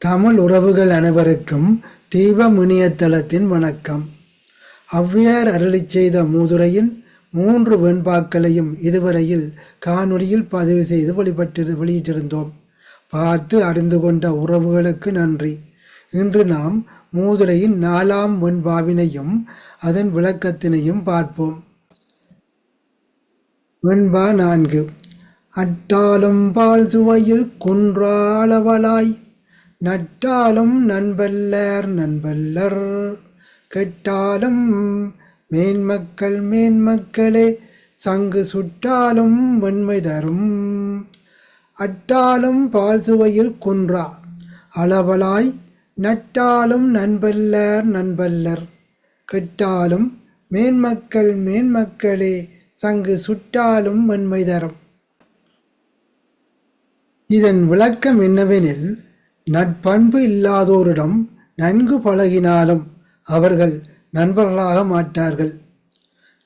தமிழ் உறவுகள் அனைவருக்கும் தீபம் இணையதளத்தின் வணக்கம். ஔவையார் அருளிச் செய்த மூதுரையின் 3 வெண்பாக்களையும் இதுவரையில் காணொலியில் பதிவு செய்து வெளியிட்டிருந்தோம். பார்த்து அறிந்து கொண்ட உறவுகளுக்கு நன்றி. இன்று நாம் மூதுரையின் 4ஆம் வெண்பாவினையும் அதன் விளக்கத்தினையும் பார்ப்போம். வெண்பா 4. அட்டாலும் பால் சுவையில் குன்றாளவளாய் நட்டாலும் நண்பல்லர் கெட்டாலும் மேன்மக்களே சங்கு சுட்டாலும் வெண்மை தரும். அட்டாலும் பால் சுவையில் குன்றா அளவலாய் நட்டாலும் நண்பல்லர் கெட்டாலும் மேன்மக்களே சங்கு சுட்டாலும் வெண்மை தரும். இதன் விளக்கம் என்னவெனில், நட்பண்பு இல்லாதோரிடம் நன்கு பழகினாலும் அவர்கள் நண்பர்களாக மாட்டார்கள்.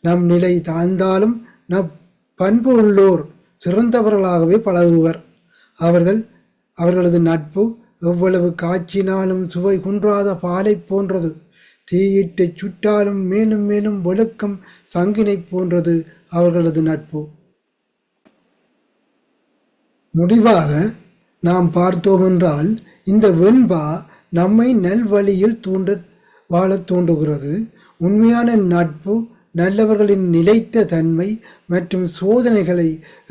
நம் நிலை தாழ்ந்தாலும் பண்பு உள்ளோர் சிறந்தவர்களாகவே பழகுவர். அவர்களது நட்பு எவ்வளவு காய்ச்சினாலும் சுவை குன்றாத பாலை போன்றது. தீயிட்டு சுட்டாலும் மேலும் மேலும் வெளுக்கும் சங்கினை போன்றது அவர்களது நட்பு. முடிவாக நாம் பார்த்தோமென்றால், இந்த வெண்பா நம்மை நல்வழியில் வாழத் தூண்டுகிறது. உண்மையான நட்பு நல்லவர்களின் நிலைத்த தன்மை மற்றும் சோதனைகளை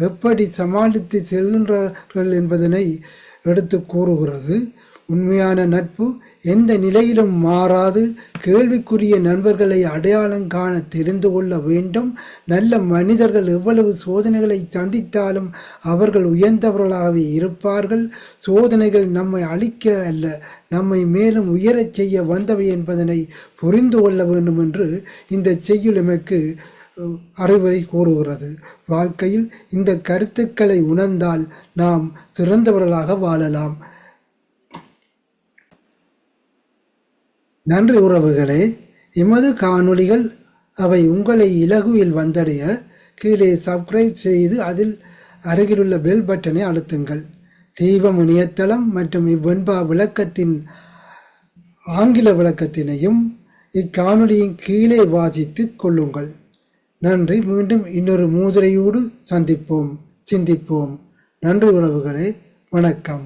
எப்படி சமாளித்து செல்கின்றார்கள் என்பதனை எடுத்து கூறுகிறது. உண்மையான நட்பு எந்த நிலையிலும் மாறாது. கேள்விக்குரிய நண்பர்களை அடையாளம் காண தெரிந்து கொள்ள வேண்டும். நல்ல மனிதர்கள் எவ்வளவு சோதனைகளை சந்தித்தாலும் அவர்கள் உயர்ந்தவர்களாகவே இருப்பார்கள். சோதனைகள் நம்மை அழிக்க அல்ல, நம்மை மேலும் உயரச் செய்ய வந்தவை என்பதனை புரிந்து கொள்ள வேண்டும் என்று இந்த செய்யுள் எமக்கு அறிவுரை கூறுகிறது. வாழ்க்கையில் இந்த கருத்துக்களை உணர்ந்தால் நாம் சிறந்தவர்களாக வாழலாம். நன்றி உறவுகளே. எமது காணொளிகள் அவை உங்களை இலகுவில் வந்தடைய கீழே சப்ஸ்கிரைப் செய்து அதில் அருகிலுள்ள பெல் பட்டனை அழுத்துங்கள். தீபம் இணையதளம் மற்றும் இவ்வெண்பா விளக்கத்தின் ஆங்கில விளக்கத்தினையும் இக்காணொளியின் கீழே வாசித்து கொள்ளுங்கள். நன்றி. மீண்டும் இன்னொரு மூதுரையோடு சிந்திப்போம். நன்றி உறவுகளே. வணக்கம்.